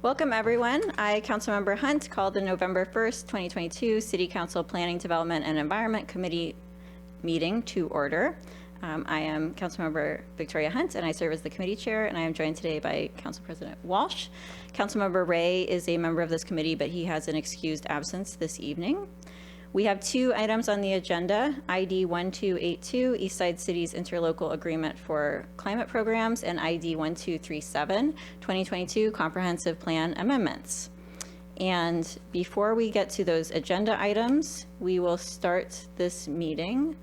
Welcome, everyone. I, Councilmember Hunt, call the November 1st, 2022 City Council Planning, Development, and Environment Committee meeting to order. I am Councilmember Victoria Hunt, and I serve as the committee chair, and I am joined today by Council President Walsh. Councilmember Ray is a member of this committee, but he has an excused absence this evening. We have two items on the agenda, ID 1282, Eastside City's Interlocal Agreement for Climate Programs, and ID 1237, 2022 Comprehensive Plan Amendments. And before we get to those agenda items, we will start this meeting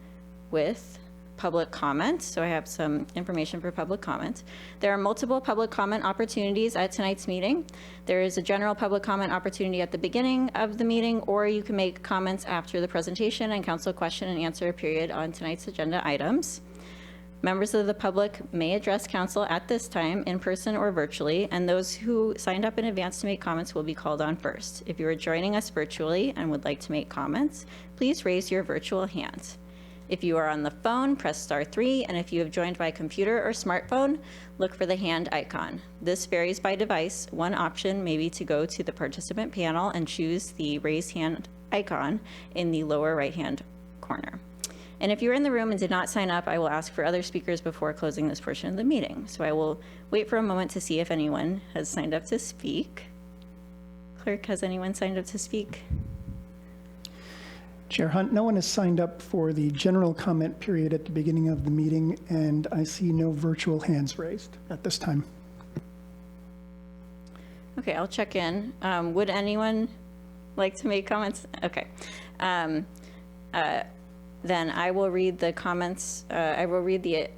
with public comment. So I have some information for public comment. There are multiple public comment opportunities at tonight's meeting. There is a general public comment opportunity at the beginning of the meeting, or you can make comments after the presentation and council question and answer period on tonight's agenda items. Members of the public may address council at this time in person or virtually, and those who signed up in advance to make comments will be called on first. If you are joining us virtually and would like to make comments, please raise your virtual hand. If you are on the phone, press *3, and if you have joined by computer or smartphone, look for the hand icon. This varies by device. One option may be to go to the participant panel and choose the raise hand icon in the lower right-hand corner. And if you're in the room and did not sign up, I will ask for other speakers before closing this portion of the meeting. So I will wait for a moment to see if anyone has signed up to speak. Clerk, has anyone signed up to speak? Chair Hunt, no one has signed up for the general comment period at the beginning of the meeting, and I see no virtual hands raised at this time. Okay, I'll check in. Would anyone like to make comments? Okay. Then I will read the comments. I will read the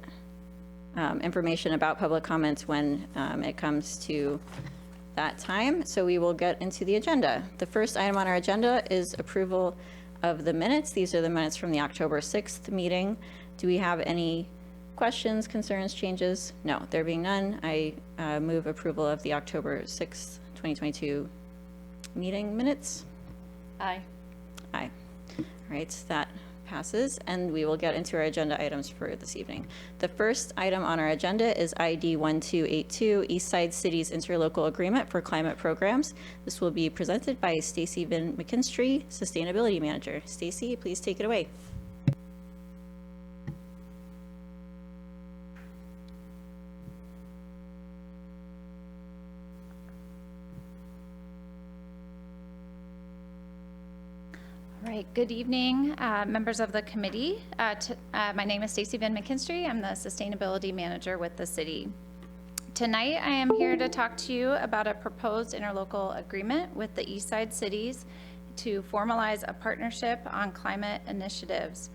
information about public comments when it comes to that time. So we will get into the agenda. The first item on our agenda is approval of the minutes. These are the minutes from the October 6th meeting. Do we have any questions, concerns, changes? No, there being none, I move approval of the October 6th, 2022 meeting minutes. Aye. Aye. All right, that passes, and we will get into our agenda items for this evening. The first item on our agenda is ID 1282, Eastside City's Interlocal Agreement for Climate Programs. This will be presented by Stacy Vin McKinstry, Sustainability Manager. Stacy, please take it away. All right, good evening, members of the committee. My name is Stacy Vin McKinstry. I'm the Sustainability Manager with the city. Tonight, I am here to talk to you about a proposed interlocal agreement with the Eastside cities to formalize a partnership on climate initiatives.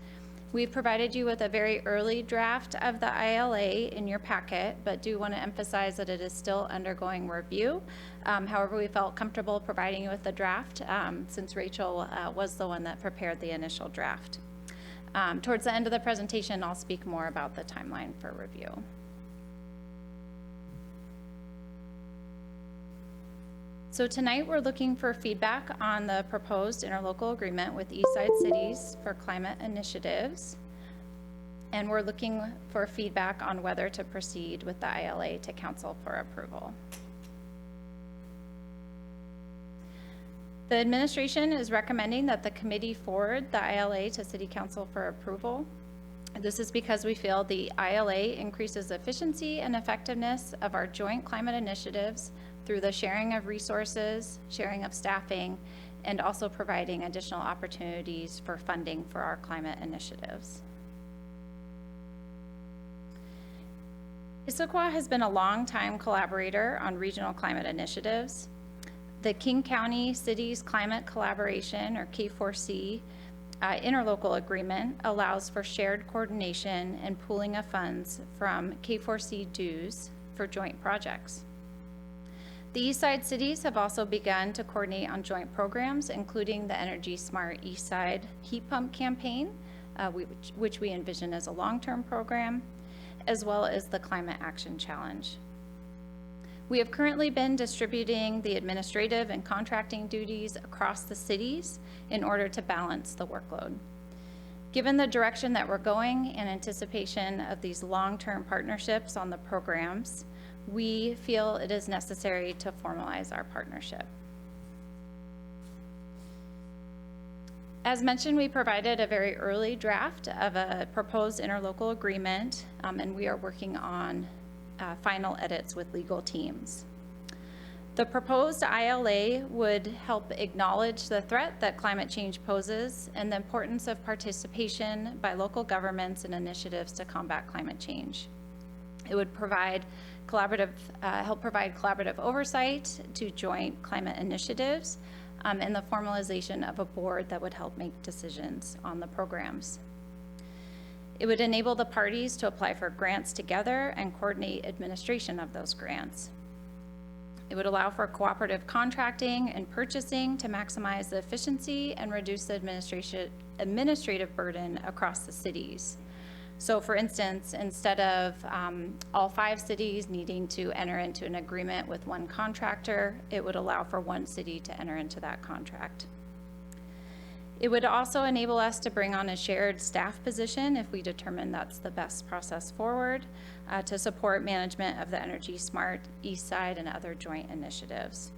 We've provided you with a very early draft of the ILA in your packet, but do want to emphasize that it is still undergoing review. However, we felt comfortable providing you with the draft since Rachel was the one that prepared the initial draft. Towards the end of the presentation, I'll speak more about the timeline for review. So tonight we're looking for feedback on the proposed interlocal agreement with Eastside Cities for climate initiatives. And we're looking for feedback on whether to proceed with the ILA to council for approval. The administration is recommending that the committee forward the ILA to City Council for approval. This is because we feel the ILA increases efficiency and effectiveness of our joint climate initiatives through the sharing of resources, sharing of staffing, and also providing additional opportunities for funding for our climate initiatives. Issaquah has been a long-time collaborator on regional climate initiatives. The King County Cities Climate Collaboration, or K4C, interlocal agreement allows for shared coordination and pooling of funds from K4C dues for joint projects. The Eastside cities have also begun to coordinate on joint programs, including the Energy Smart Eastside Heat Pump Campaign, which we envision as a long-term program, as well as the Climate Action Challenge. We have currently been distributing the administrative and contracting duties across the cities in order to balance the workload. Given the direction that we're going in anticipation of these long-term partnerships on the programs, we feel it is necessary to formalize our partnership. As mentioned, we provided a very early draft of a proposed interlocal agreement, and we are working on final edits with legal teams. The proposed ILA would help acknowledge the threat that climate change poses and the importance of participation by local governments and initiatives to combat climate change. It would provide help provide collaborative oversight to joint climate initiatives, and the formalization of a board that would help make decisions on the programs. It would enable the parties to apply for grants together and coordinate administration of those grants. It would allow for cooperative contracting and purchasing to maximize the efficiency and reduce the administrative burden across the cities. So for instance, instead of all 5 cities needing to enter into an agreement with one contractor, it would allow for one city to enter into that contract. It would also enable us to bring on a shared staff position if we determine that's the best process forward to support management of the Energy Smart, Eastside, and other joint initiatives.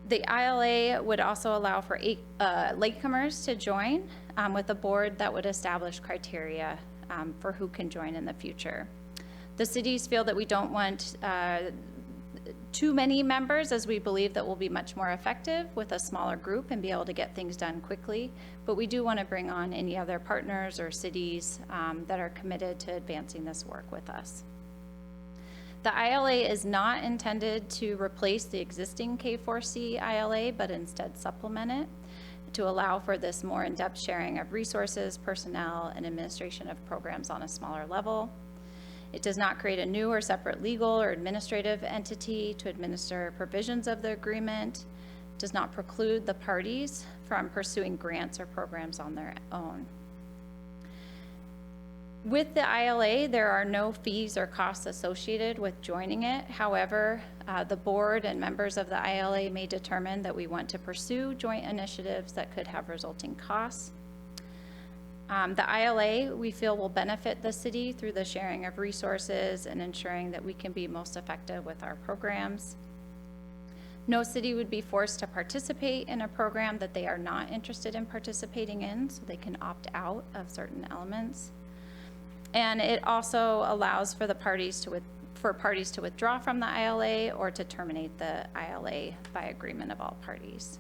The ILA would also allow for latecomers to join with a board that would establish criteria for who can join in the future. The cities feel that we don't want too many members, as we believe that we'll be much more effective with a smaller group and be able to get things done quickly. But we do want to bring on any other partners or cities that are committed to advancing this work with us. The ILA is not intended to replace the existing K4C ILA, but instead supplement it to allow for this more in-depth sharing of resources, personnel, and administration of programs on a smaller level. It does not create a new or separate legal or administrative entity to administer provisions of the agreement, does not preclude the parties from pursuing grants or programs on their own. With the ILA, there are no fees or costs associated with joining it. However, the board and members of the ILA may determine that we want to pursue joint initiatives that could have resulting costs. The ILA, we feel, will benefit the city through the sharing of resources and ensuring that we can be most effective with our programs. No city would be forced to participate in a program that they are not interested in participating in, so they can opt out of certain elements. And it also allows for parties to withdraw from the ILA or to terminate the ILA by agreement of all parties.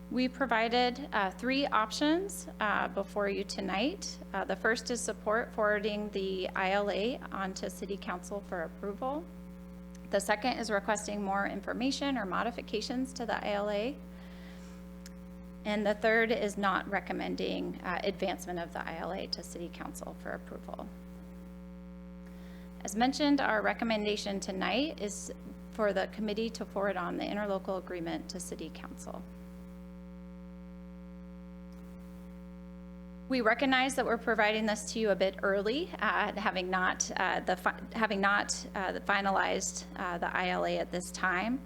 We provided 3 options before you tonight. The first is support forwarding the ILA onto City Council for approval. The second is requesting more information or modifications to the ILA. And the third is not recommending advancement of the ILA to City Council for approval. As mentioned, our recommendation tonight is for the committee to forward on the interlocal agreement to City Council. We recognize that we're providing this to you a bit early, having not finalized the ILA at this time.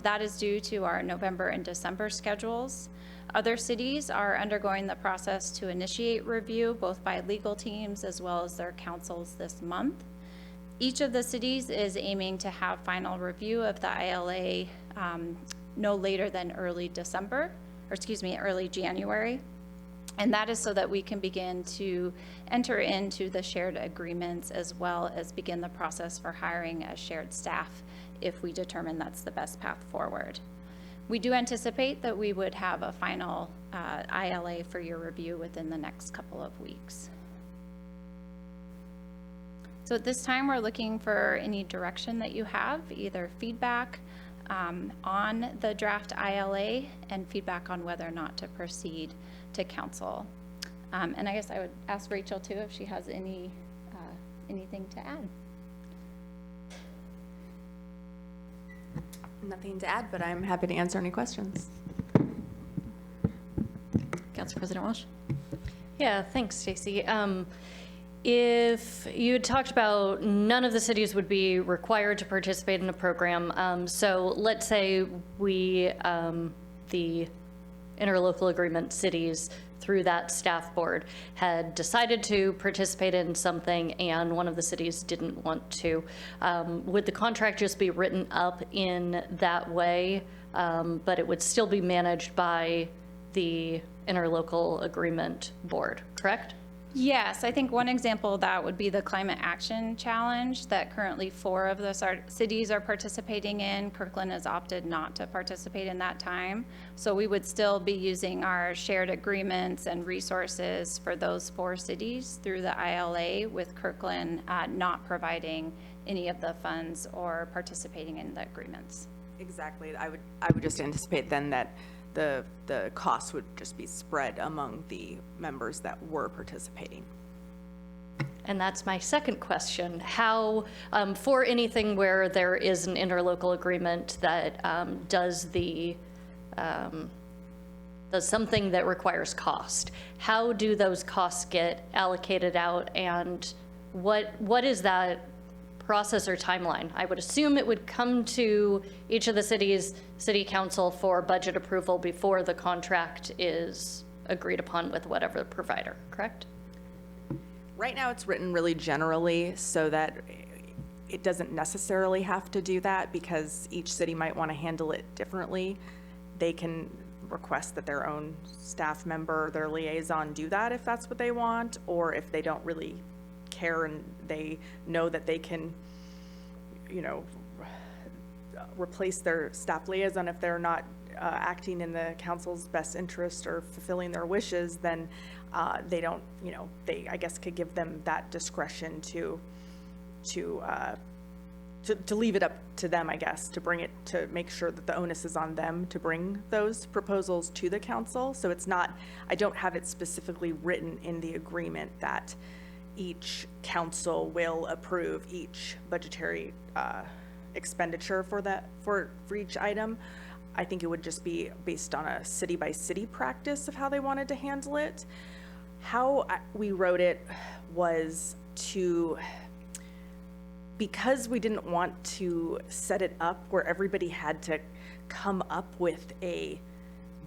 That is due to our November and December schedules. Other cities are undergoing the process to initiate review, both by legal teams as well as their councils this month. Each of the cities is aiming to have final review of the ILA no later than early January. And that is so that we can begin to enter into the shared agreements as well as begin the process for hiring a shared staff if we determine that's the best path forward. We do anticipate that we would have a final ILA for your review within the next couple of weeks. So at this time, we're looking for any direction that you have, either feedback on the draft ILA and feedback on whether or not to proceed to council. And I guess I would ask Rachel too if she has anything to add. Nothing to add, but I'm happy to answer any questions. Council President Walsh. Yeah, thanks, Stacy. If you had talked about none of the cities would be required to participate in a program, so let's say we, the interlocal agreement cities through that staff board had decided to participate in something and one of the cities didn't want to. Would the contract just be written up in that way, but it would still be managed by the interlocal agreement board, correct? Yes, I think one example of that would be the Climate Action Challenge that currently 4 of the cities are participating in. Kirkland has opted not to participate in that time. So we would still be using our shared agreements and resources for those 4 cities through the ILA, with Kirkland not providing any of the funds or participating in the agreements. Exactly. I would just anticipate then that the costs would just be spread among the members that were participating. And that's my second question. How, for anything where there is an interlocal agreement that does something that requires cost, how do those costs get allocated out, and what is that process or timeline? I would assume it would come to each of the cities' city council for budget approval before the contract is agreed upon with whatever provider, correct? Right now, it's written really generally so that it doesn't necessarily have to do that, because each city might want to handle it differently. They can request that their own staff member, their liaison, do that if that's what they want, or if they don't really care and they know that they can, replace their staff liaison if they're not acting in the council's best interest or fulfilling their wishes, then they don't, they, I guess, could give them that discretion to leave it up to them, I guess, to make sure that the onus is on them to bring those proposals to the council. So it's not, I don't have it specifically written in the agreement that each council will approve each budgetary expenditure for each item. I think it would just be based on a city by city practice of how they wanted to handle it. How we wrote it was because we didn't want to set it up where everybody had to come up with a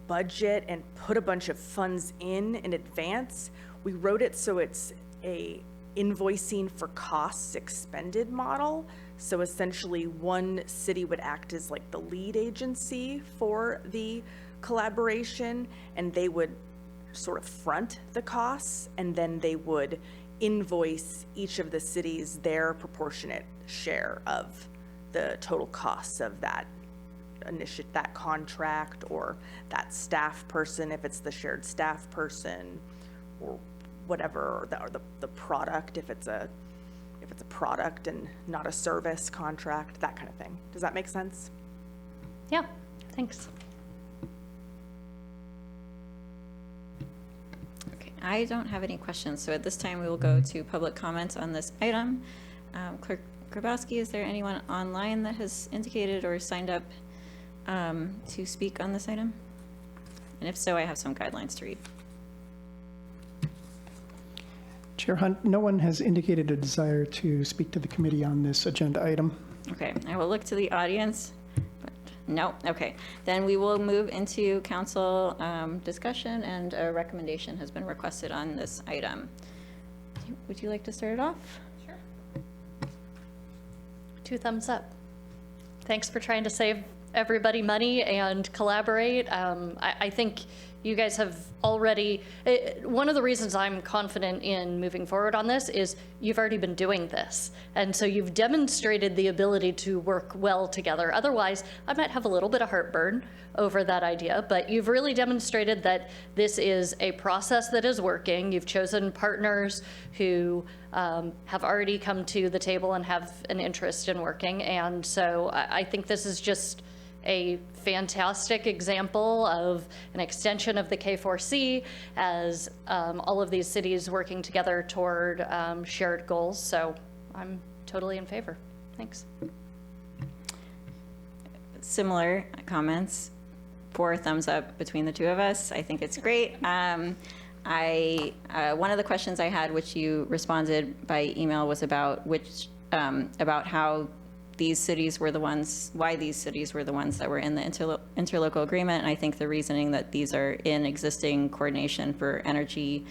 budget and put a bunch of funds in advance, we wrote it so it's a invoicing for costs expended model. So essentially one city would act as like the lead agency for the collaboration, and they would sort of front the costs, and then they would invoice each of the cities their proportionate share of the total costs of that that contract, or that staff person if it's the shared staff person, or whatever, or the product if it's a product and not a service contract, that kind of thing. Does that make sense? Yeah, thanks. Okay, I don't have any questions, so at this time we will go to public comments on this item. Clerk Grabowski, is there anyone online that has indicated or signed up to speak on this item? And if so, I have some guidelines to read. Chair Hunt, no one has indicated a desire to speak to the committee on this agenda item. Okay, I will look to the audience, but no, okay. Then we will move into council discussion, and a recommendation has been requested on this item. Would you like to start it off? Sure. 2 thumbs up. Thanks for trying to save everybody money and collaborate. I think you guys have already, one of the reasons I'm confident in moving forward on this is you've already been doing this. And so you've demonstrated the ability to work well together. Otherwise, I might have a little bit of heartburn over that idea, but you've really demonstrated that this is a process that is working. You've chosen partners who have already come to the table and have an interest in working. And so I think this is just a fantastic example of an extension of the K4C as all of these cities working together toward shared goals. So I'm totally in favor. Thanks. Similar comments, 4 thumbs up between the two of us. I think it's great. One of the questions I had, which you responded by email, was about about how these cities were the ones, why these cities were the ones that were in the interlocal agreement. And I think the reasoning that these are in existing coordination for energy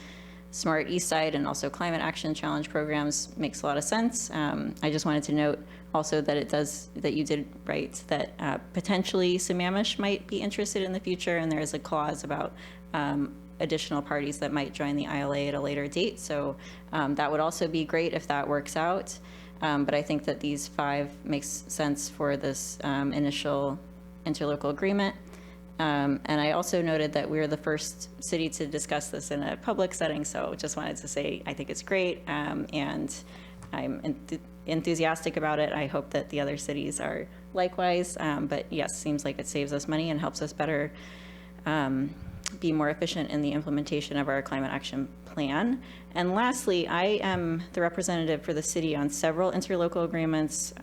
smart Eastside and also climate action challenge programs makes a lot of sense. I just wanted to note also that that you did write that potentially Sammamish might be interested in the future, and there is a clause about additional parties that might join the ILA at a later date. So that would also be great if that works out. But I think that these 5 makes sense for this initial interlocal agreement. And I also noted that we're the first city to discuss this in a public setting, so just wanted to say I think it's great, and I'm enthusiastic about it. I hope that the other cities are likewise, but yes, seems like it saves us money and helps us better be more efficient in the implementation of our climate action plan. And lastly, I am the representative for the city on several interlocal agreements,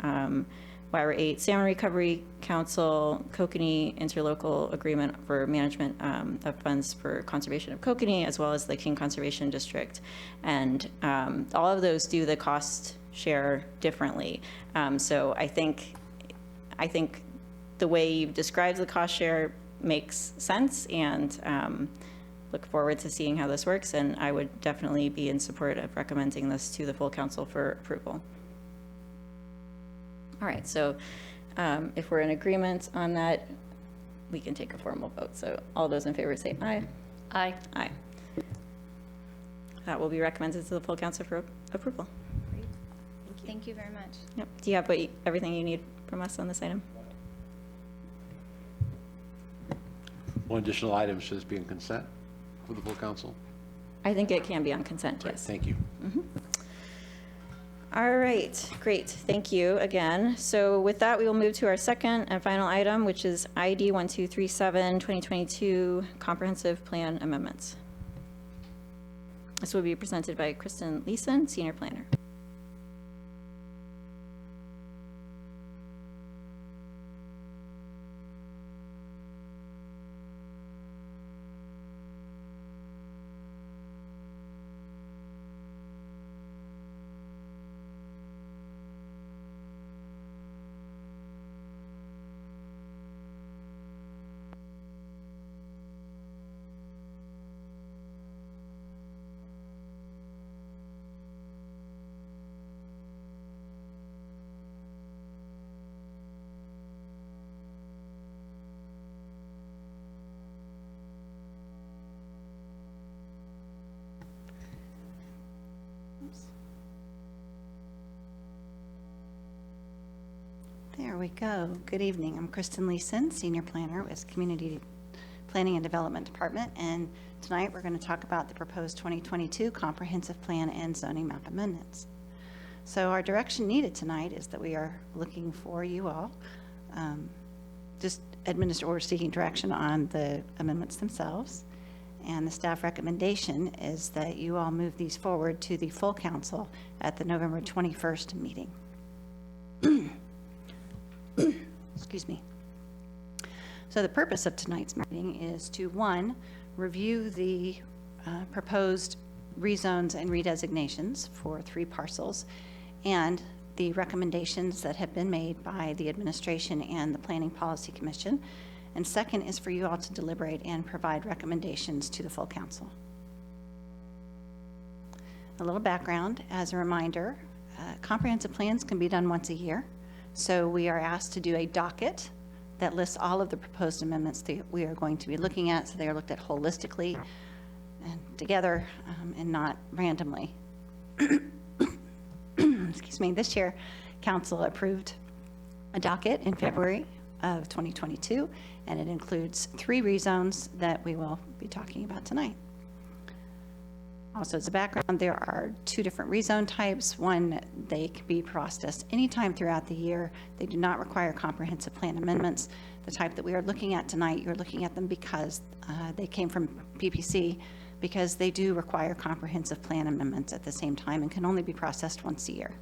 WIRA 8 Salmon Recovery Council, Kokanee Interlocal Agreement for Management of Funds for Conservation of Kokanee, as well as the King Conservation District. And all of those do the cost share differently. So I think the way you've described the cost share makes sense, and look forward to seeing how this works. And I would definitely be in support of recommending this to the full council for approval. All right, so if we're in agreement on that, we can take a formal vote. So all those in favor say aye. Aye. Aye. That will be recommended to the full council for approval. Thank you very much. Yep. Do you have everything you need from us on this item? One additional item, should this be in consent for the full council? I think it can be on consent, Right, yes. thank you. All right, great. Thank you again. So with that, we will move to our second and final item, which is ID 1237 2022 Comprehensive Plan Amendments. This will be presented by Kristen Leeson, Senior Planner. There we go. Good evening. I'm Kristen Leeson, Senior Planner with Community Planning and Development Department, and tonight we're going to talk about the proposed 2022 Comprehensive Plan and Zoning Map Amendments. So our direction needed tonight is that we are looking for you all, just administer or seeking direction on the amendments themselves, and the staff recommendation is that you all move these forward to the full council at the November 21st meeting. Excuse me. So the purpose of tonight's meeting is to, 1, review the proposed rezones and redesignations for 3 parcels and the recommendations that have been made by the administration and the Planning Policy Commission. And second is for you all to deliberate and provide recommendations to the full council. A little background as a reminder, comprehensive plans can be done once a year. So we are asked to do a docket that lists all of the proposed amendments that we are going to be looking at, so they are looked at holistically and together and not randomly. Excuse me. This year, Council approved a docket in February of 2022, and it includes 3 rezones that we will be talking about tonight. Also, as a background, there are 2 different rezone types. One, they can be processed anytime throughout the year. They do not require comprehensive plan amendments. The type that we are looking at tonight, you're looking at them because they came from PPC, because they do require comprehensive plan amendments at the same time and can only be processed once a year.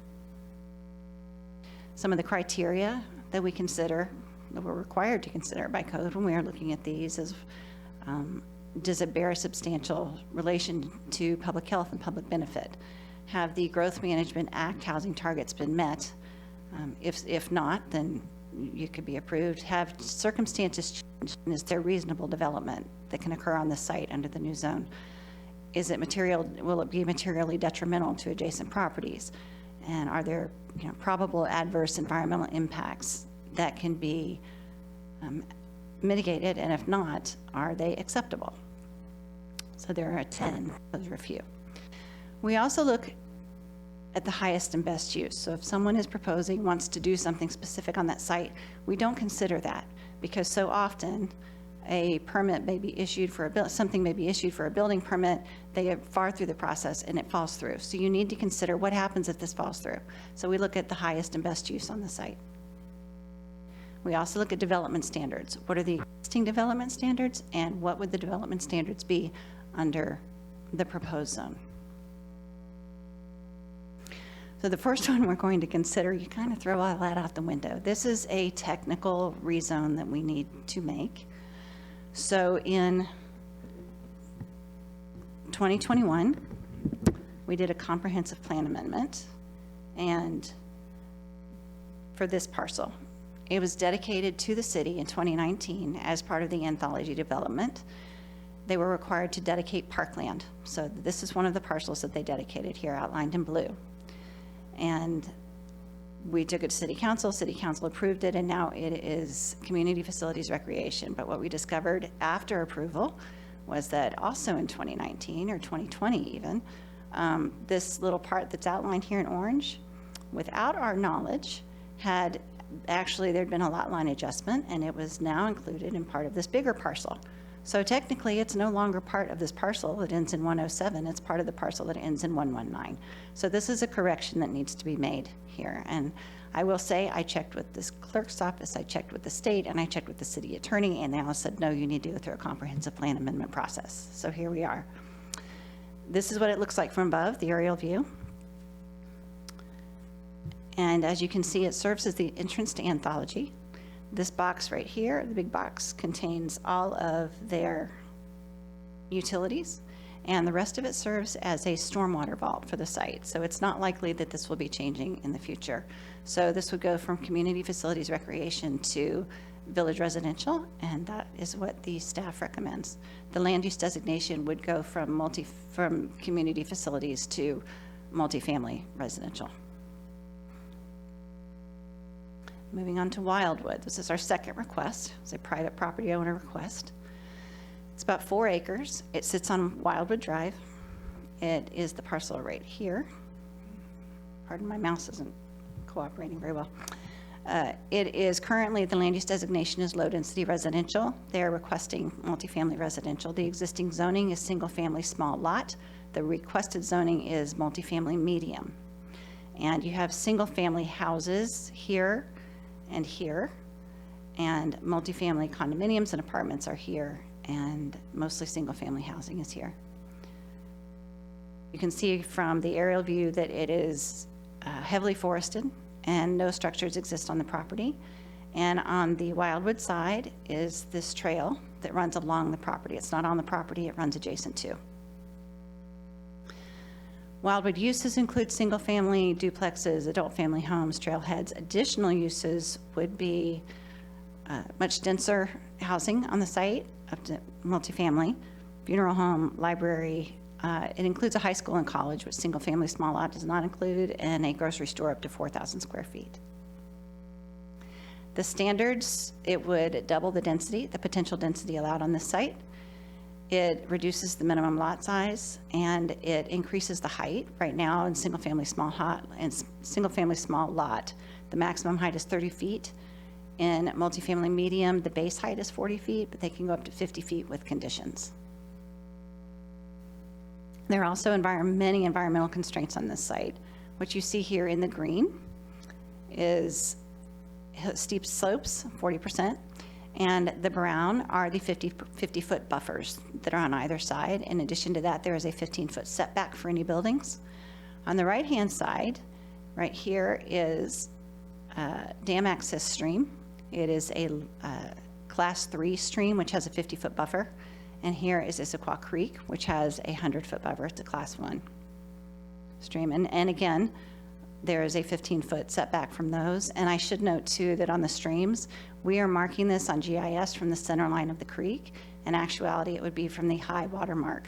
Some of the criteria that we consider, that we're required to consider by code when we are looking at these is, does it bear a substantial relation to public health and public benefit? Have the Growth Management Act housing targets been met? If not, then you could be approved. Have circumstances changed, and is there reasonable development that can occur on the site under the new zone? Will it be materially detrimental to adjacent properties? And are there, probable adverse environmental impacts that can be mitigated? And if not, are they acceptable? So there are 10, those are a few. We also look at the highest and best use. So if someone is proposing, wants to do something specific on that site, we don't consider that, because so often a permit may be issued for something may be issued for a building permit, they get far through the process and it falls through. So you need to consider what happens if this falls through. So we look at the highest and best use on the site. We also look at development standards. What are the existing development standards, and what would the development standards be under the proposed zone? So the first one we're going to consider, you kind of throw all that out the window. This is a technical rezone that we need to make. So in 2021, we did a comprehensive plan amendment, and for this parcel, it was dedicated to the city in 2019 as part of the anthology development. They were required to dedicate parkland. So this is one of the parcels that they dedicated here, outlined in blue. And we took it to City Council approved it, and now it is Community Facilities Recreation. But what we discovered after approval was that also in 2019, or 2020 even, this little part that's outlined here in orange, without our knowledge, there'd been a lot line adjustment, and it was now included in part of this bigger parcel. So technically, it's no longer part of this parcel that ends in 107, it's part of the parcel that ends in 119. So this is a correction that needs to be made here. And I will say, I checked with this clerk's office, I checked with the state, and I checked with the city attorney, and they all said, no, you need to go through a comprehensive plan amendment process. So here we are. This is what it looks like from above, the aerial view. And as you can see, it serves as the entrance to Anthology. This box right here, the big box, contains all of their utilities, and the rest of it serves as a stormwater vault for the site. So it's not likely that this will be changing in the future. So this would go from Community Facilities Recreation to Village Residential, and that is what the staff recommends. The land use designation would go from community facilities to multifamily residential. Moving on to Wildwood. This is our second request. It's a private property owner request. It's about 4 acres. It sits on Wildwood Drive. It is the parcel right here. Pardon, my mouse isn't cooperating very well. It is currently, the land use designation is low density residential. They're requesting multifamily residential. The existing zoning is single family small lot. The requested zoning is multifamily medium. And you have single family houses here and here, and multifamily condominiums and apartments are here, and mostly single family housing is here. You can see from the aerial view that it is heavily forested and no structures exist on the property. And on the Wildwood side is this trail that runs along the property. It's not on the property, it runs adjacent to. Wildwood uses include single-family duplexes, adult-family homes, trailheads. Additional uses would be much denser housing on the site, up to multifamily, funeral home, library. It includes a high school and college, which single-family small lot does not include, and a grocery store up to 4,000 square feet. The standards, it would double the density, the potential density allowed on this site. It reduces the minimum lot size, and it increases the height. Right now, in single-family small lot, the maximum height is 30 feet. In multifamily medium, the base height is 40 feet, but they can go up to 50 feet with conditions. There are also many environmental constraints on this site. What you see here in the green is steep slopes, 40%. And the brown are the 50-foot buffers that are on either side. In addition to that, there is a 15-foot setback for any buildings. On the right-hand side, right here is dam access stream. It is a class 3 stream, which has a 50-foot buffer. And here is Issaquah Creek, which has a 100-foot buffer. It's a class 1 stream. And again, there is a 15-foot setback from those. And I should note too that on the streams, we are marking this on GIS from the center line of the creek. In actuality, it would be from the high water mark,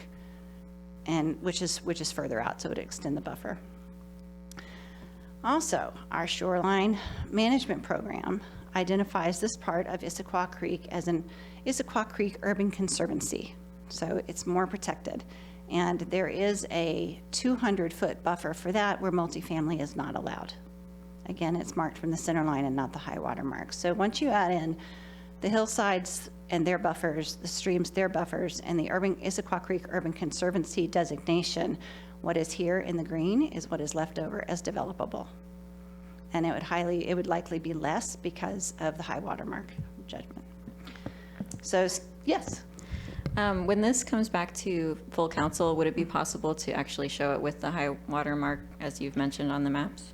and which is further out, so it would extend the buffer. Also, our shoreline management program identifies this part of Issaquah Creek as an Issaquah Creek Urban Conservancy, so it's more protected. And there is a 200-foot buffer for that where multifamily is not allowed. Again, it's marked from the center line and not the high water mark. So once you add in the hillsides and their buffers, the streams, their buffers, and the Issaquah Creek Urban Conservancy designation, what is here in the green is what is left over as developable. And it would likely be less because of the high water mark judgment. So, yes. When this comes back to full council, would it be possible to actually show it with the high water mark as you've mentioned on the maps?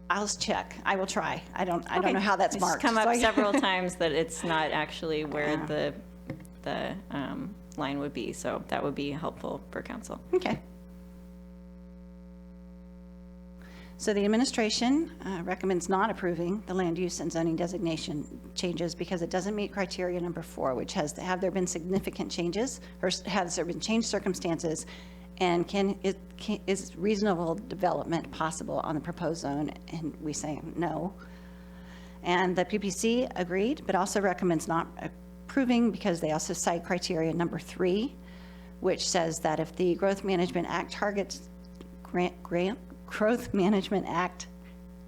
I'll check. I will try. I don't know how that's marked. It's come so up several times that it's not actually where the line would be, so that would be helpful for council. Okay. So the administration recommends not approving the land use and zoning designation changes because it doesn't meet criteria number 4, which has have there been significant changes, or has there been changed circumstances, and is reasonable development possible on the proposed zone? And we say no. And the PPC agreed, but also recommends not approving because they also cite criteria number 3, which says that if the Growth Management Act targets Growth Management Act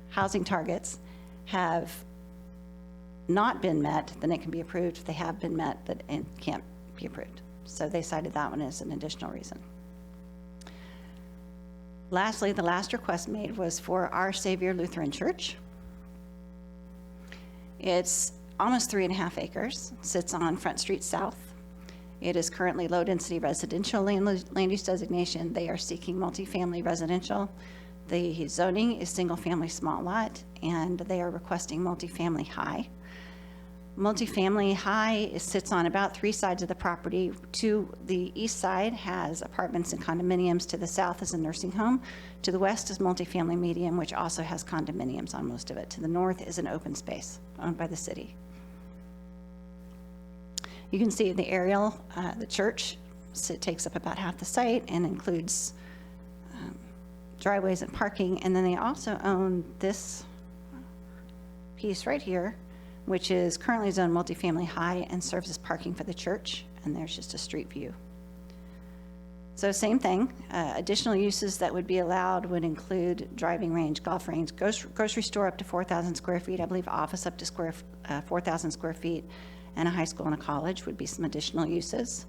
housing targets have not been met, then it can be approved. If they have been met, that it can't be approved. So they cited that one as an additional reason. Lastly, the last request made was for Our Savior Lutheran Church. It's almost 3.5 acres, sits on Front Street South. It is currently low-density residential land use designation. They are seeking multifamily residential. The zoning is single-family small lot, and they are requesting multifamily high. Multifamily high sits on about 3 sides of the property. To the east side has apartments and condominiums. To the south is a nursing home. To the west is multifamily medium, which also has condominiums on most of it. To the north is an open space owned by the city. You can see the aerial, the church takes up about half the site and includes driveways and parking. And then they also own this piece right here, which is currently zoned multifamily high and serves as parking for the church. And there's just a street view. So same thing, additional uses that would be allowed would include driving range, golf range, grocery store up to 4,000 square feet, I believe office up to 4,000 square feet, and a high school and a college would be some additional uses.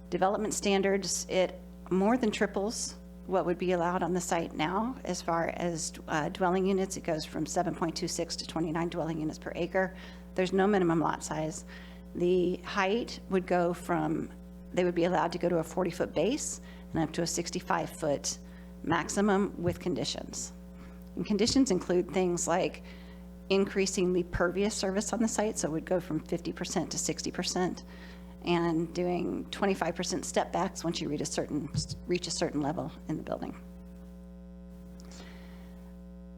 Development standards, it more than triples what would be allowed on the site now. As far as dwelling units, it goes from 7.26 to 29 dwelling units per acre. There's no minimum lot size. The height would go from, they would be allowed to go to a 40-foot base and up to a 65-foot maximum with conditions. And conditions include things like increasing the pervious surface on the site, so it would go from 50% to 60%, and doing 25% step backs once you reach a certain level in the building.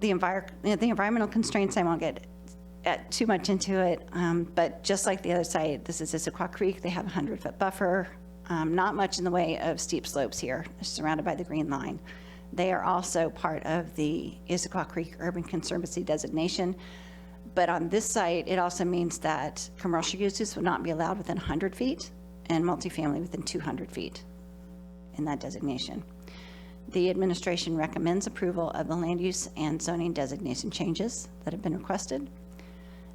The environmental constraints, I won't get too much into it, but just like the other site, this is Issaquah Creek. They have a 100-foot buffer. Not much in the way of steep slopes here, surrounded by the green line. They are also part of the Issaquah Creek Urban Conservancy designation. But on this site, it also means that commercial uses would not be allowed within 100 feet and multifamily within 200 feet in that designation. The administration recommends approval of the land use and zoning designation changes that have been requested.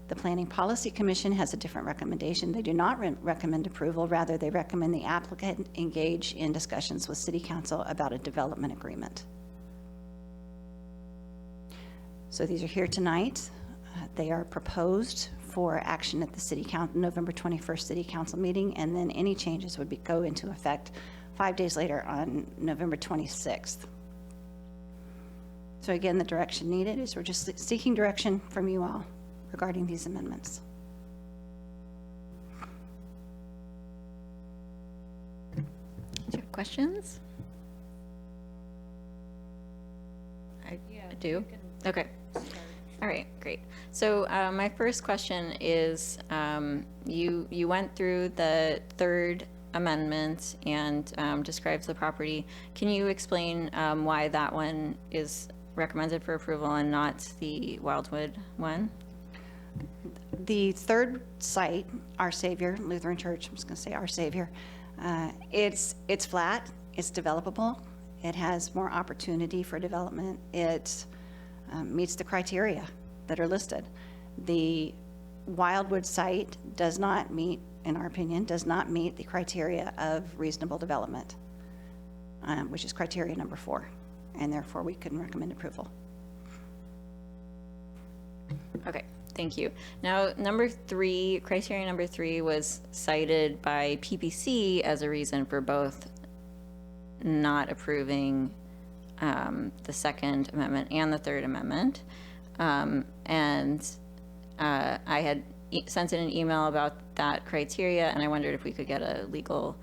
The Planning Policy Commission has a different recommendation. They do not recommend approval. Rather, they recommend the applicant engage in discussions with City Council about a development agreement. So these are here tonight. They are proposed for action at the City Council, November 21st City Council meeting, and then any changes would go into effect 5 days later on November 26th. So again, the direction needed is we're just seeking direction from you all regarding these amendments. Do you have questions? do? Okay. All right, great. So my first question is, you went through the third amendment and describes the property. Can you explain why that one is recommended for approval and not the Wildwood one? The third site, Our Savior Lutheran Church, I'm just going to say Our Savior, it's flat, it's developable, it has more opportunity for development, it meets the criteria that are listed. The Wildwood site does not meet, in our opinion, does not meet the criteria of reasonable development, which is criteria number 4, and therefore we couldn't recommend approval. Okay, thank you. Now, criteria number 3 was cited by PPC as a reason for both not approving the Second Amendment and the Third Amendment. I had sent in an email about that criteria, and I wondered if we could get a legal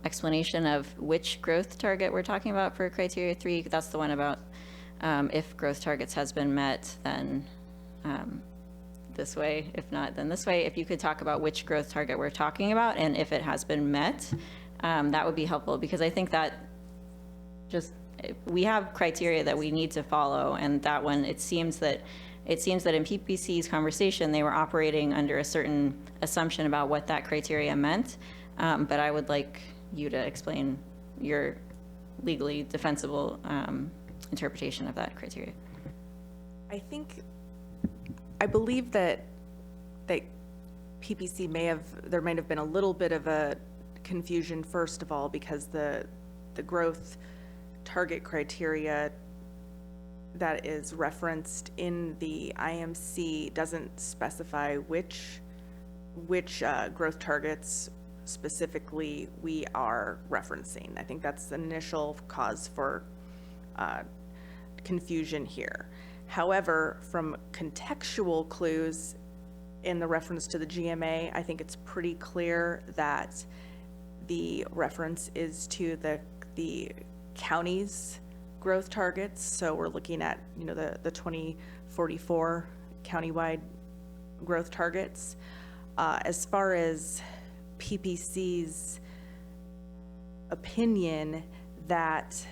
explanation of which growth target we're talking about for criteria 3. That's the one about if growth targets has been met, then this way. If not, then this way. If you could talk about which growth target we're talking about and if it has been met, that would be helpful, because I think that we have criteria that we need to follow, and that one, it seems that in PPC's conversation, they were operating under a certain assumption about what that criteria meant, but I would like you to explain your legally defensible interpretation of that criteria. I believe that PPC there might have been a little bit of a confusion, first of all, because the growth target criteria that is referenced in the IMC doesn't specify which growth targets specifically we are referencing. I think that's the initial cause for confusion here. However, from contextual clues in the reference to the GMA, I think it's pretty clear that the reference is to the county's growth targets. So we're looking at, the 2044 countywide growth targets. As far as PPC's opinion that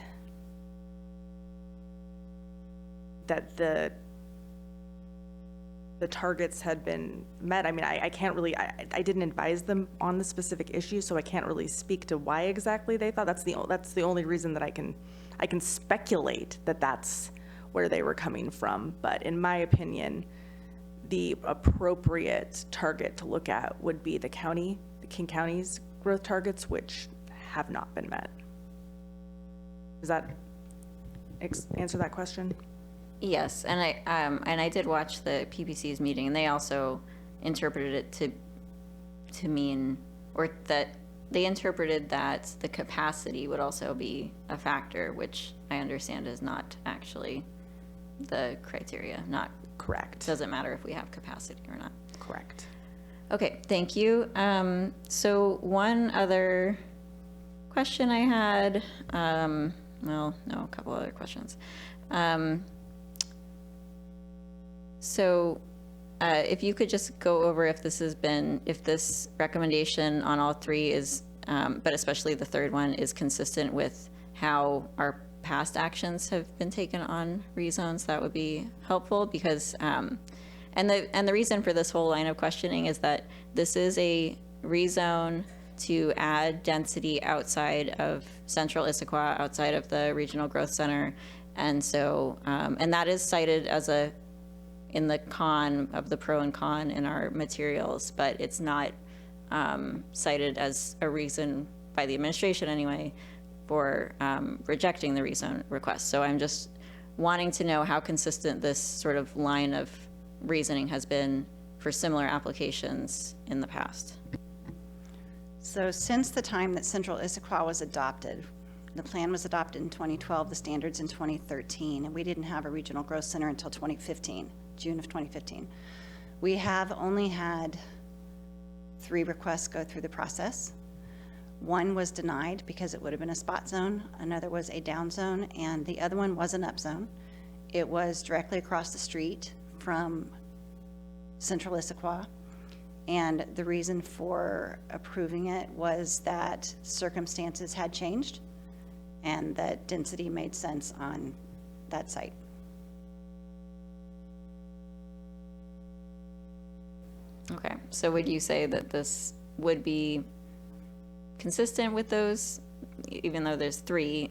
the targets had been met, I mean, I can't really, I didn't advise them on the specific issue, so I can't really speak to why exactly they thought. That's the only reason that I can speculate that that's where they were coming from. But in my opinion, the appropriate target to look at would be the King County's growth targets, which have not been met. Does that answer that question? Yes, and I did watch the PPC's meeting, and they also interpreted it to mean, or that they interpreted that the capacity would also be a factor, which I understand is not actually the criteria. Not correct. Doesn't matter if we have capacity or not. Correct. Okay, thank you. So one other question I had, a couple other questions. If you could just go over if this recommendation on all 3 is, but especially the third one, is consistent with how our past actions have been taken on rezones, that would be helpful, because, and the reason for this whole line of questioning is that this is a rezone to add density outside of central Issaquah, outside of the regional growth center. And so, and that is cited as in the con of the pro and con in our materials, but it's not cited as a reason by the administration anyway for rejecting the rezone request. So I'm just wanting to know how consistent this sort of line of reasoning has been for similar applications in the past. So since the time that Central Issaquah was adopted, the plan was adopted in 2012, the standards in 2013, and we didn't have a regional growth center until 2015, June of 2015. We have only had 3 requests go through the process. One was denied because it would have been a spot zone, another was a down zone, and the other one was an up zone. It was directly across the street from Central Issaquah. And the reason for approving it was that circumstances had changed and that density made sense on that site. Okay, so would you say that this would be consistent with those, even though there's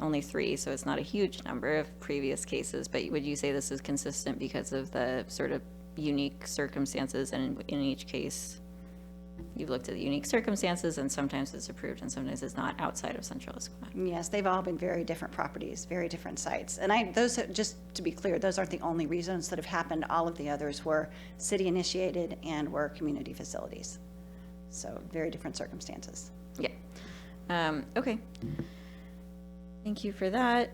only three, so it's not a huge number of previous cases, but would you say this is consistent because of the sort of unique circumstances, and in each case, you've looked at the unique circumstances, and sometimes it's approved and sometimes it's not outside of Central Issaquah? Yes, they've all been very different properties, very different sites. And those, just to be clear, those aren't the only reasons that have happened. All of the others were city-initiated and were community facilities. So very different circumstances. Yeah. Okay. Thank you for that.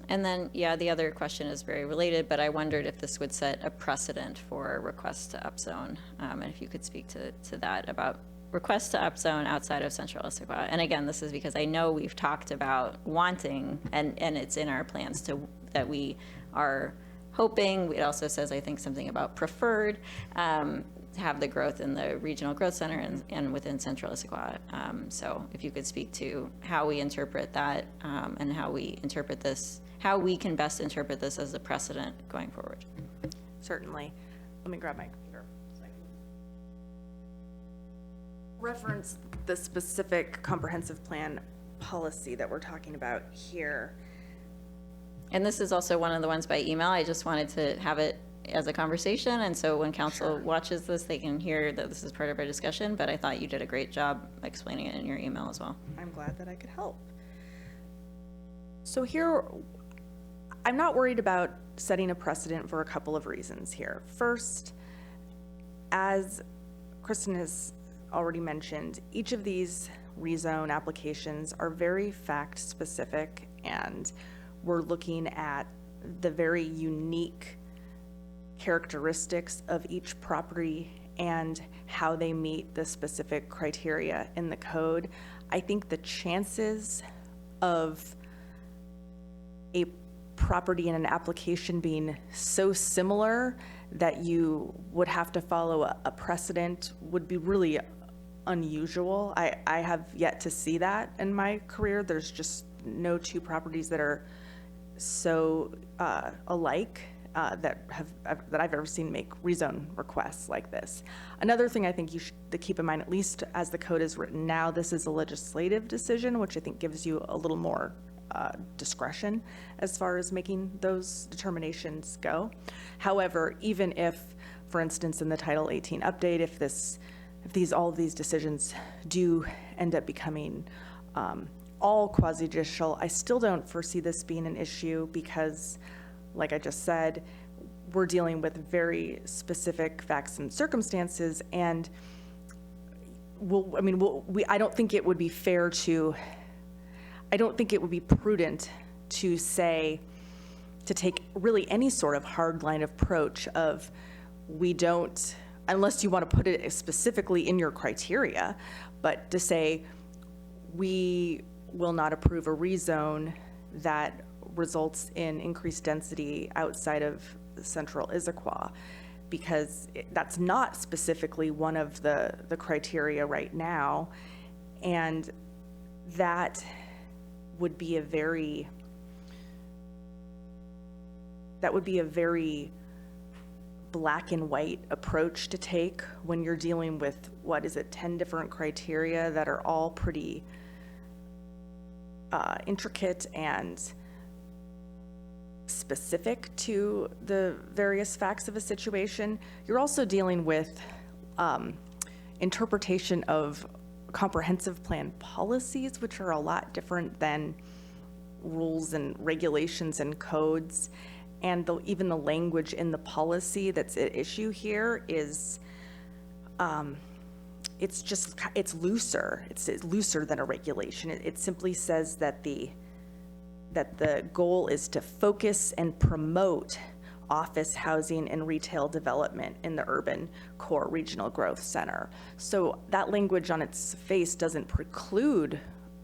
And then, yeah, the other question is very related, but I wondered if this would set a precedent for requests to upzone, and if you could speak to that about requests to upzone outside of Central Issaquah. And again, this is because I know we've talked about wanting, and it's in our plans that we are hoping. It also says, I think, something about preferred, to have the growth in the regional growth center and within Central Issaquah. So if you could speak to how we interpret that, and how we interpret this, how we can best interpret this as a precedent going forward. Certainly. Let me grab my computer. So I can reference the specific comprehensive plan policy that we're talking about here. And this is also one of the ones by email. I just wanted to have it as a conversation, and so when council watches this, they can hear that this is part of our discussion, but I thought you did a great job explaining it in your email as well. I'm glad that I could help. So here, I'm not worried about setting a precedent for a couple of reasons here. First, as Kristen has already mentioned, each of these rezone applications are very fact-specific, and we're looking at the very unique characteristics of each property and how they meet the specific criteria in the code. I think the chances of a property in an application being so similar that you would have to follow a precedent would be really unusual. I have yet to see that in my career. There's just no two properties that are so alike that I've ever seen make rezone requests like this. Another thing I think you should keep in mind, at least as the code is written now, this is a legislative decision, which I think gives you a little more discretion as far as making those determinations go. However, even if, for instance, in the Title 18 update, if all of these decisions do end up becoming all quasi-judicial, I still don't foresee this being an issue because, like I just said, we're dealing with very specific facts and circumstances, and I don't think it would be fair to, I don't think it would be prudent to take really any sort of hardline approach of we don't, unless you want to put it specifically in your criteria, but to say we will not approve a rezone that results in increased density outside of Central Issaquah, because that's not specifically one of the criteria right now, and that would be a very black and white approach to take when you're dealing with, 10 different criteria that are all pretty intricate and specific to the various facts of a situation. You're also dealing with interpretation of comprehensive plan policies, which are a lot different than rules and regulations and codes. And even the language in the policy that's at issue here is, it's looser. It's looser than a regulation. It simply says that the goal is to focus and promote office, housing, and retail development in the urban core regional growth center. So that language on its face doesn't preclude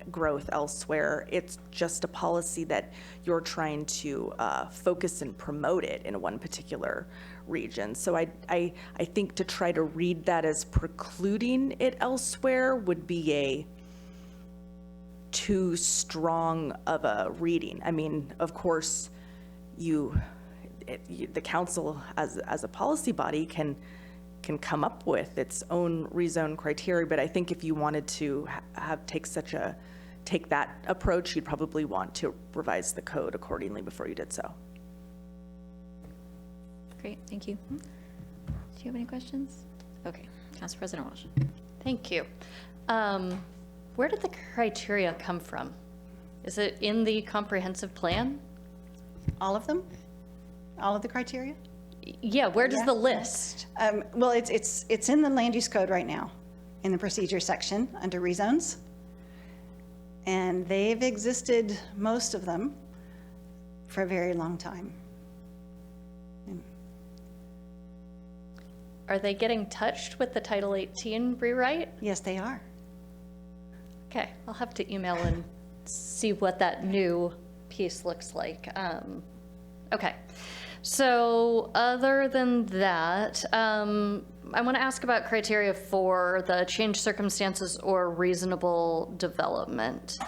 growth elsewhere. It's just a policy that you're trying to focus and promote it in one particular region. So I think to try to read that as precluding it elsewhere would be a too strong of a reading. I mean, of course, the council as a policy body can come up with its own rezone criteria, but I think if you wanted to take that approach, you'd probably want to revise the code accordingly before you did so. Great, thank you. Do you have any questions? Okay, Council President Walsh. Thank you. Where did the criteria come from? Is it in the comprehensive plan? All of them? All of the criteria? Yeah, where does Yeah. the list? Well, it's in the land use code right now, in the procedure section under rezones. And they've existed, most of them, for a very long time. Are they getting touched with the Title 18 rewrite? Yes, they are. Okay, I'll have to email and see what that new piece looks like. Okay, so other than that, I want to ask about criteria for the changed circumstances or reasonable development.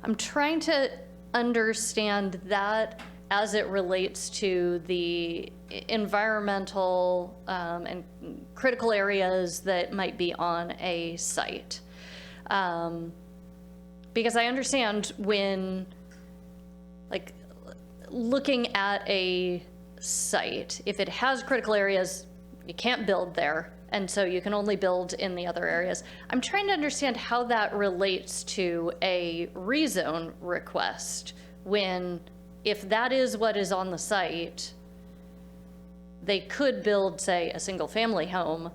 I'm trying to understand that as it relates to the environmental and critical areas that might be on a site. Because I understand when, like, looking at a site, if it has critical areas, you can't build there, and so you can only build in the other areas. I'm trying to understand how that relates to a rezone request when, if that is what is on the site, they could build, say, a single-family home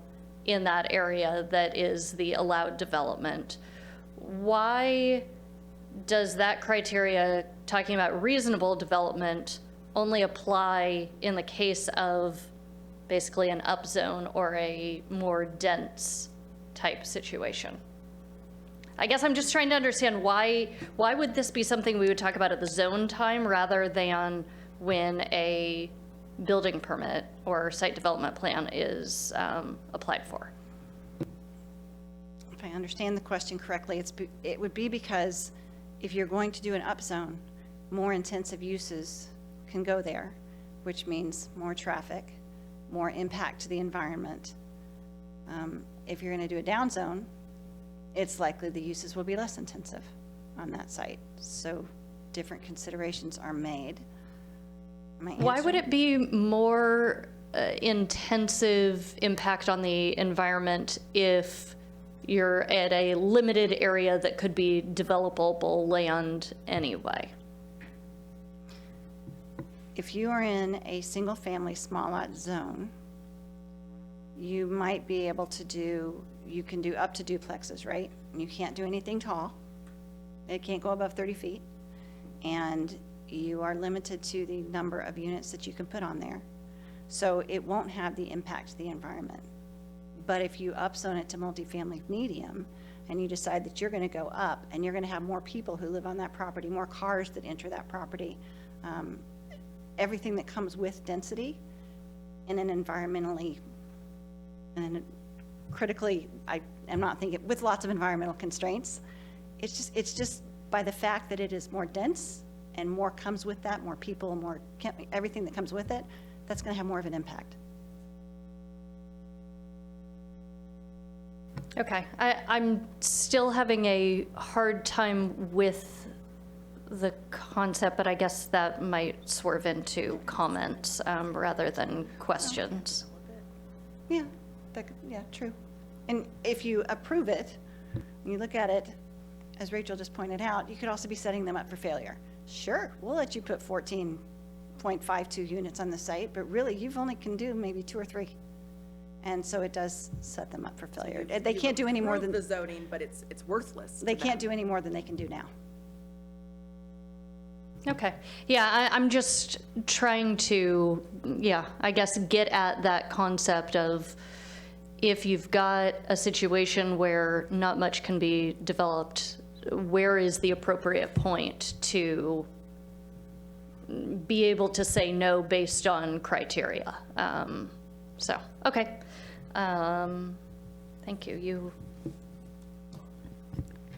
in that area that is the allowed development. Why does that criteria, talking about reasonable development, only apply in the case of basically an upzone or a more dense type situation? I guess I'm just trying to understand why would this be something we would talk about at the zone time rather than when a building permit or site development plan is applied for? If I understand the question correctly, it would be because if you're going to do an upzone, more intensive uses can go there, which means more traffic, more impact to the environment. If you're going to do a downzone, it's likely the uses will be less intensive on that site. So different considerations are made. Why would it be more intensive impact on the environment if you're at a limited area that could be developable land anyway? If you are in a single-family small lot zone, you might be able to you can do up to duplexes, right? You can't do anything tall. It can't go above 30 feet. And you are limited to the number of units that you can put on there. So it won't have the impact to the environment. But if you upzone it to multifamily medium and you decide that you're going to go up and you're going to have more people who live on that property, more cars that enter that property, everything that comes with density in an environmentally and critically, I am not thinking, with lots of environmental constraints, it's just by the fact that it is more dense and more comes with that, more people, more everything that comes with it, that's going to have more of an impact. Okay, I'm still having a hard time with the concept, but I guess that might swerve into comments rather than questions. Yeah, yeah, true. And if you approve it, and you look at it, as Rachel just pointed out, you could also be setting them up for failure. Sure, we'll let you put 14.52 units on the site, but really you've only can do maybe 2 or 3. And so it does set them up for failure. They can't do any more than the zoning, but it's worthless. they can't do any more than they can do now. Okay, yeah, I'm just trying to, I guess get at that concept of if you've got a situation where not much can be developed where is the appropriate point to be able to say no based on criteria. So, okay. Thank you. You.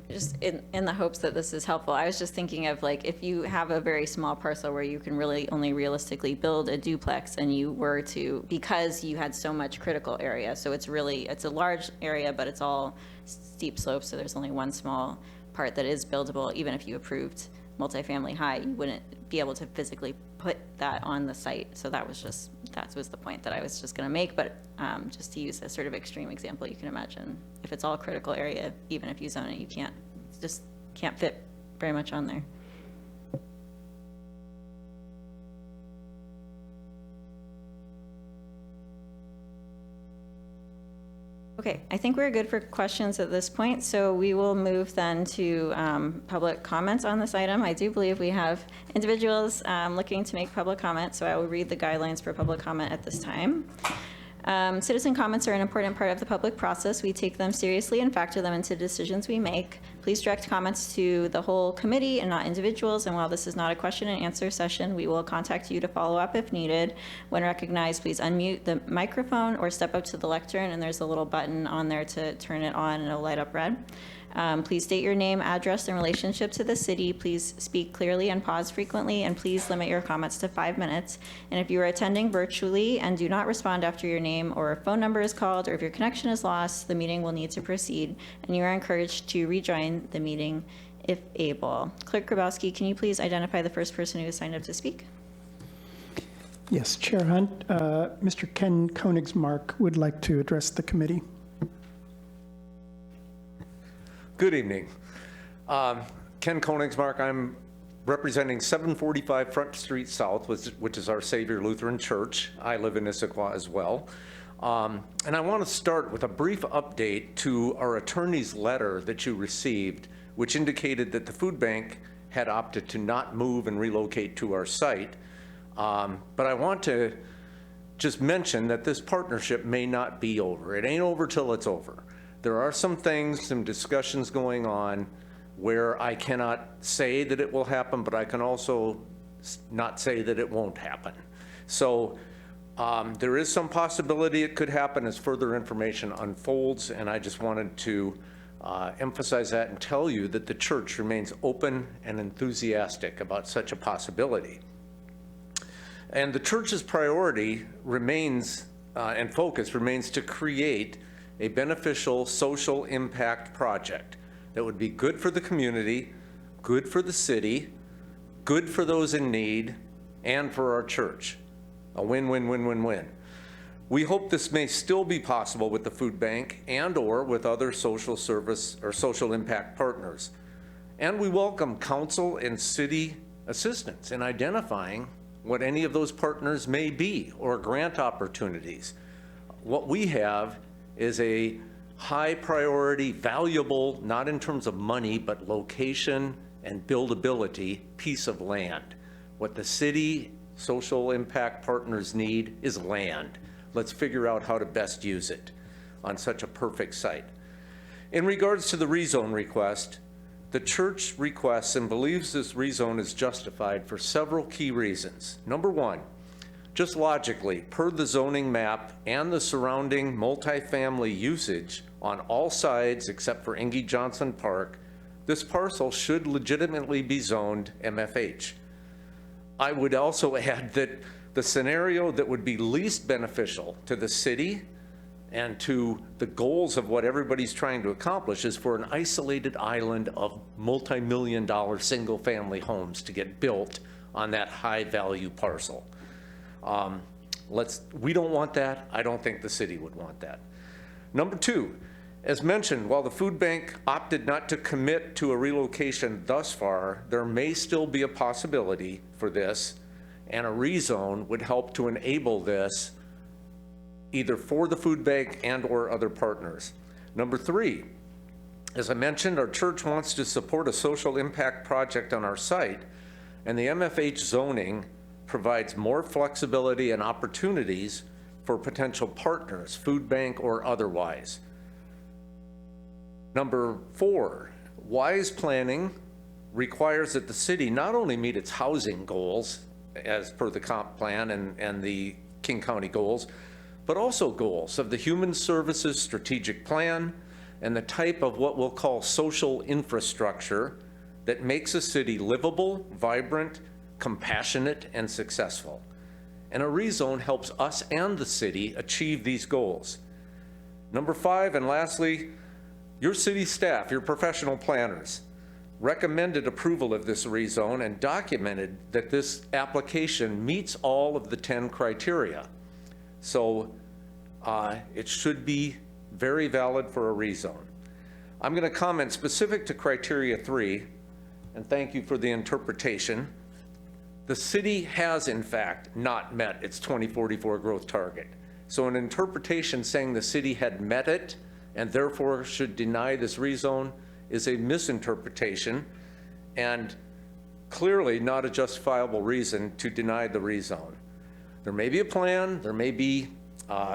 Just in the hopes that this is helpful, I was just thinking of like, if you have a very small parcel where you can really only realistically build a duplex and you were to, because you had so much critical area, so it's a large area, but it's all steep slopes, so there's only one small part that is buildable. Even if you approved multifamily high, you wouldn't be able to physically put that on the site. So that was the point that I was just going to make. But just to use a sort of extreme example, you can imagine if it's all critical area, even if you zone it, you can't fit very much on there. Okay, I think we're good for questions at this point, so we will move then to public comments on this item. I do believe we have individuals looking to make public comment, so I will read the guidelines for public comment at this time. Citizen comments are an important part of the public process. We take them seriously and factor them into decisions we make. Please direct comments to the whole committee and not individuals. And while this is not a question and answer session, we will contact you to follow up if needed. When recognized, please unmute the microphone or step up to the lectern, and there's a little button on there to turn it on and it'll light up red. Please state your name, address, and relationship to the city. Please speak clearly and pause frequently, and please limit your comments to 5 minutes. And if you are attending virtually and do not respond after your name or phone number is called, or if your connection is lost, the meeting will need to proceed, and you are encouraged to rejoin the meeting if able. Clerk Grabowski, can you please identify the first person who has signed up to speak? Yes, Chair Hunt, Mr. Ken Koenigsmark would like to address the committee. Good evening. Ken Koenigsmark. I'm representing 745 Front Street South, which is our Savior Lutheran Church. I live in Issaquah as well. And I want to start with a brief update to our attorney's letter that you received, which indicated that the food bank had opted to not move and relocate to our site. But I want to just mention that this partnership may not be over. It ain't over till it's over. There are some things, some discussions going on where I cannot say that it will happen, but I can also not say that it won't happen. So there is some possibility it could happen as further information unfolds, and I just wanted to emphasize that and tell you that the church remains open and enthusiastic about such a possibility. And the church's priority remains, and focus remains, to create a beneficial social impact project that would be good for the community, good for the city, good for those in need, and for our church. A win-win-win-win-win. We hope this may still be possible with the food bank and/or with other social service or social impact partners. And we welcome council and city assistance in identifying what any of those partners may be or grant opportunities. What we have is a high priority, valuable, not in terms of money, but location and buildability piece of land. What the city social impact partners need is land. Let's figure out how to best use it on such a perfect site. In regards to the rezone request, the church requests and believes this rezone is justified for several key reasons. Number one, just logically, per the zoning map and the surrounding multifamily usage on all sides except for Inge Johnson Park, this parcel should legitimately be zoned MFH. I would also add that the scenario that would be least beneficial to the city and to the goals of what everybody's trying to accomplish is for an isolated island of multi-million-dollar single-family homes to get built on that high-value parcel. We don't want that. I don't think the city would want that. Number two, as mentioned, while the food bank opted not to commit to a relocation thus far, there may still be a possibility for this, and a rezone would help to enable this either for the food bank and/or other partners. Number three, as I mentioned, our church wants to support a social impact project on our site, and the MFH zoning provides more flexibility and opportunities for potential partners, food bank or otherwise. Number four, Wise planning requires that the city not only meet its housing goals as per the comp plan and the King County goals, but also goals of the Human Services Strategic Plan and the type of what we'll call social infrastructure that makes a city livable, vibrant, compassionate, and successful. And a rezone helps us and the city achieve these goals. Number 5, and lastly, your city staff, your professional planners, recommended approval of this rezone and documented that this application meets all of the 10 criteria. So it should be very valid for a rezone. I'm going to comment specific to criteria 3, and thank you for the interpretation. The city has, in fact, not met its 2044 growth target. So an interpretation saying the city had met it and therefore should deny this rezone is a misinterpretation and clearly not a justifiable reason to deny the rezone. There may be a plan, there may be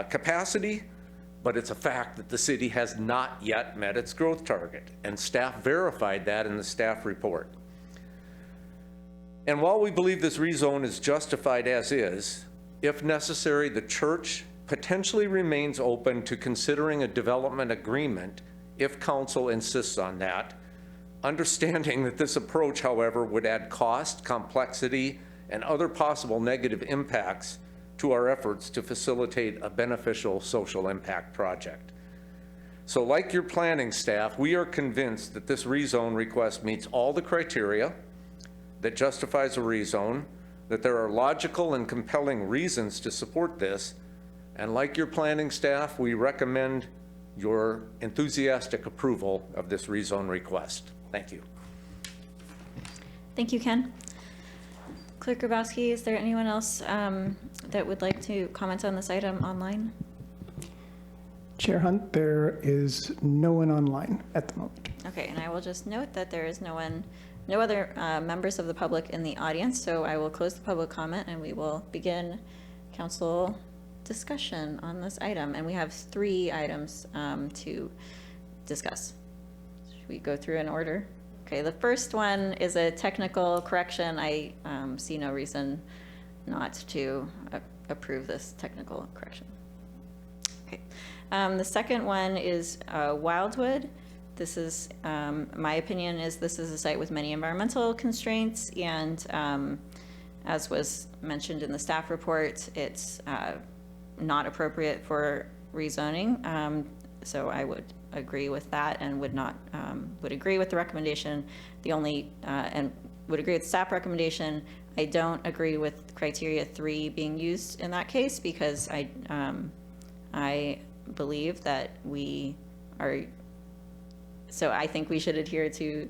capacity, but it's a fact that the city has not yet met its growth target, and staff verified that in the staff report. And while we believe this rezone is justified as is, if necessary, the church potentially remains open to considering a development agreement if council insists on that, understanding that this approach, however, would add cost, complexity, and other possible negative impacts to our efforts to facilitate a beneficial social impact project. So like your planning staff, we are convinced that this rezone request meets all the criteria that justifies a rezone, that there are logical and compelling reasons to support this, and like your planning staff, we recommend your enthusiastic approval of this rezone request. Thank you. Thank you, Ken. Clerk Grabowski, is there anyone else that would like to comment on this item online? Chair Hunt, there is no one online at the moment. Okay, and I will just note that there is no other members of the public in the audience, so I will close the public comment and we will begin council discussion on this item. And we have 3 items to discuss. Should we go through in order? Okay, the first one is a technical correction. I see no reason not to approve this technical correction. Okay, the second one is Wildwood. This is, my opinion is this is a site with many environmental constraints, and as was mentioned in the staff report, it's not appropriate for rezoning. So I would agree with that and would agree with the recommendation. And would agree with staff recommendation. I don't agree with criteria 3 being used in that case because I believe that we are. So I think we should adhere to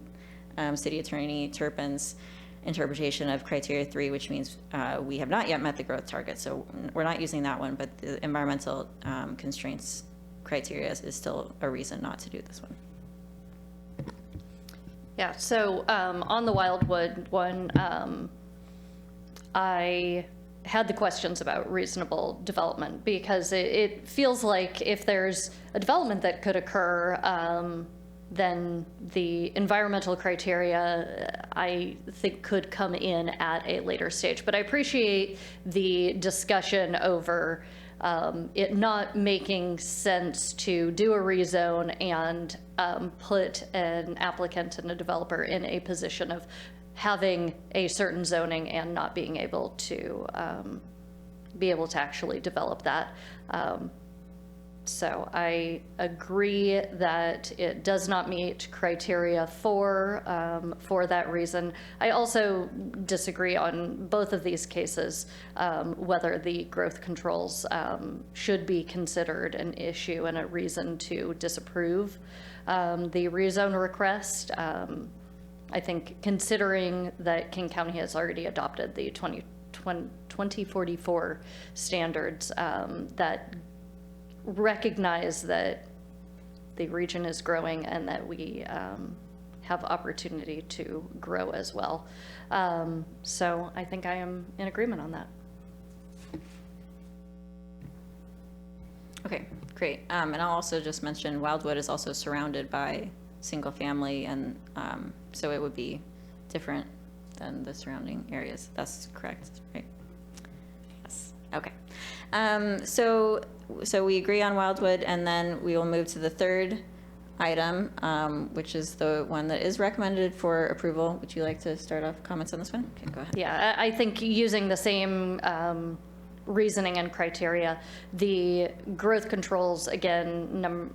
City Attorney Turpin's interpretation of criteria 3, which means we have not yet met the growth target. So we're not using that one, but the environmental constraints criteria is still a reason not to do this one. Yeah, so on the Wildwood one, I had the questions about reasonable development because it feels like if there's a development that could occur, then the environmental criteria, I think, could come in at a later stage. But I appreciate the discussion over it not making sense to do a rezone and put an applicant and a developer in a position of having a certain zoning and not being able to actually develop that. So I agree that it does not meet criteria 4 for that reason. I also disagree on both of these cases, whether the growth controls should be considered an issue and a reason to disapprove the rezone request. I think considering that King County has already adopted the 2044 standards that recognize that the region is growing and that we have opportunity to grow as well. So I think I am in agreement on that. Okay, great. And I'll also just mention Wildwood is also surrounded by single family, and so it would be different than the surrounding areas. That's correct, right? Yes, okay. So we agree on Wildwood, and then we will move to the third item, which is the one that is recommended for approval. Would you like to start off comments on this one? Okay, go ahead. Yeah, I think using the same reasoning and criteria, the growth controls, again,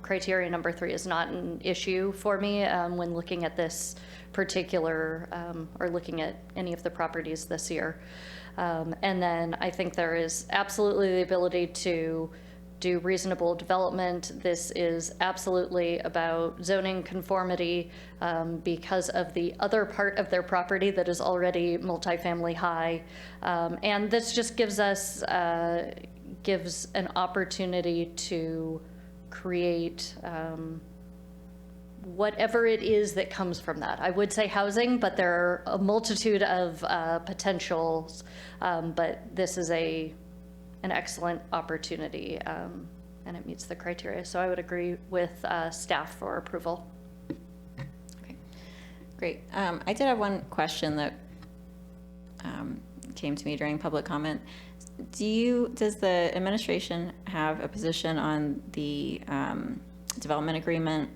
criteria number 3 is not an issue for me when looking at this particular, or looking at any of the properties this year. And then I think there is absolutely the ability to do reasonable development. This is absolutely about zoning conformity because of the other part of their property that is already multifamily high. And this just gives us, gives an opportunity to create whatever it is that comes from that. I would say housing, but there are a multitude of potentials. But this is an excellent opportunity, and it meets the criteria. So I would agree with staff for approval. Okay, great. I did have one question that came to me during public comment. Does the administration have a position on the development agreement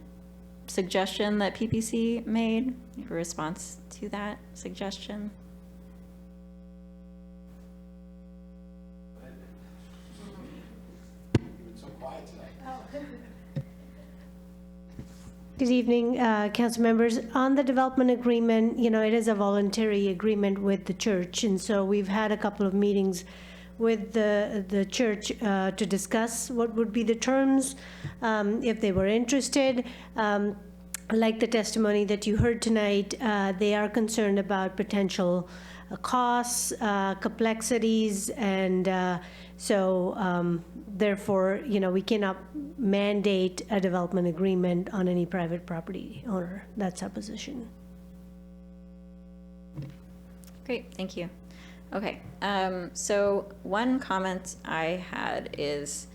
suggestion that PPC made, a response to that suggestion? Good evening, council members. On the development agreement, it is a voluntary agreement with the church, and so we've had a couple of meetings with the church to discuss what would be the terms, if they were interested. Like the testimony that you heard tonight, they are concerned about potential costs, complexities, and so therefore, we cannot mandate a development agreement on any private property owner. That's our position. Great, thank you. Okay, so one comment I had is,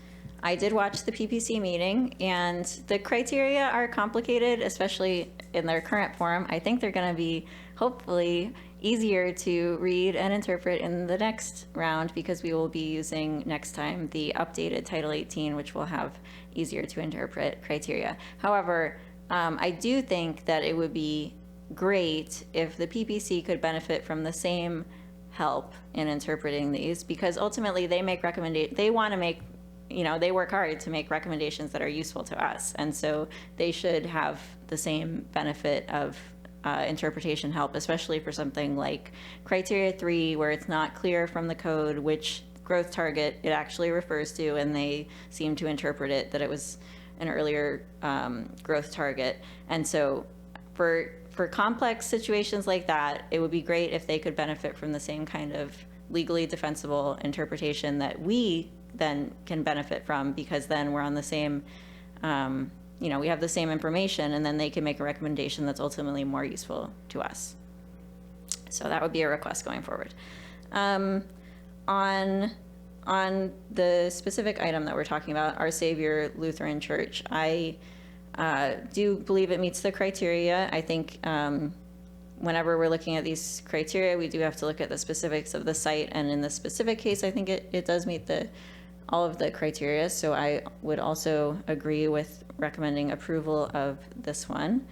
I did watch the PPC meeting, and the criteria are complicated, especially in their current form. I think they're going to be hopefully easier to read and interpret in the next round, because we will be using next time the updated Title 18, which will have easier to interpret criteria. However, I do think that it would be great if the PPC could benefit from the same help in interpreting these, because ultimately they make they want to make, they work hard to make recommendations that are useful to us. And so they should have the same benefit of interpretation help, especially for something like criteria 3, where it's not clear from the code which growth target it actually refers to, and they seem to interpret it that it was an earlier growth target. And so for complex situations like that, it would be great if they could benefit from the same kind of legally defensible interpretation that we then can benefit from, because then we're on the same, we have the same information, and then they can make a recommendation that's ultimately more useful to us. So that would be a request going forward. On the specific item that we're talking about, Our Savior Lutheran Church, I do believe it meets the criteria. I think whenever we're looking at these criteria, we do have to look at the specifics of the site, and in this specific case, I think it does meet all of the criteria. So I would also agree with recommending approval of this one.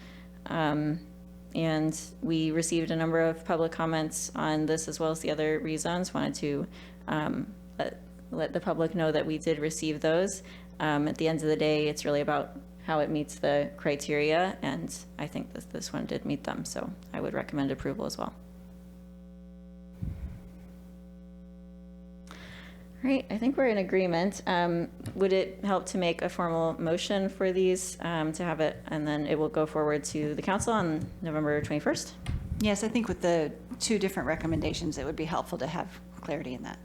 And we received a number of public comments on this, as well as the other reasons. Wanted to let the public know that we did receive those. At the end of the day, it's really about how it meets the criteria, and I think this one did meet them, so I would recommend approval as well. All right, I think we're in agreement. Would it help to make a formal motion for these, to have it, and then it will go forward to the council on November 21st? Yes, I think with the 2 different recommendations, it would be helpful to have clarity in that.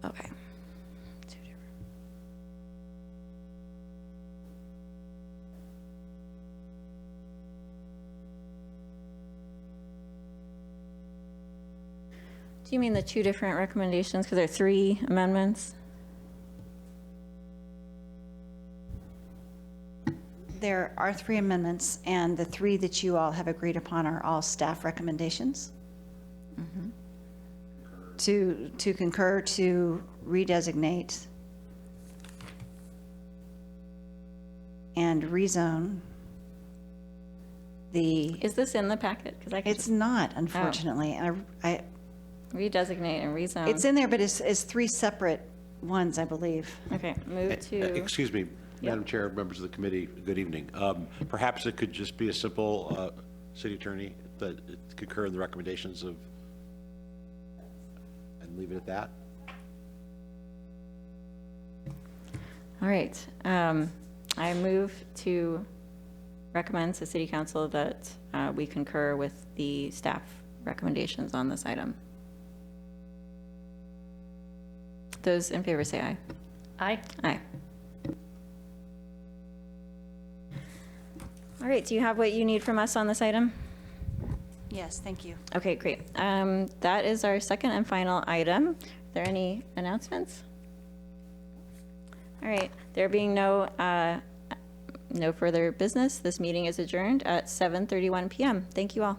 Okay. Do you mean the 2 different recommendations, because there are 3 amendments? There are 3 amendments, and the 3 that you all have agreed upon are all staff recommendations. To concur to redesignate and rezone the, Is this in the packet? Because I can it's just not, unfortunately. I, redesignate and rezone. it's in there, but it's 3 separate ones, I believe. Okay, move to, Excuse me, Madam Chair, members of the committee, good evening. Perhaps it could just be a simple, city attorney, that it concur in the recommendations of, and leave it at that? all right. I move to recommend to City Council that we concur with the staff recommendations on this item. Those in favor say aye. Aye. Aye. All right, do you have what you need from us on this item? Yes, thank you. Okay, great. That is our second and final item. Are there any announcements? All right, there being no further business, this meeting is adjourned at 7:31 PM. Thank you all.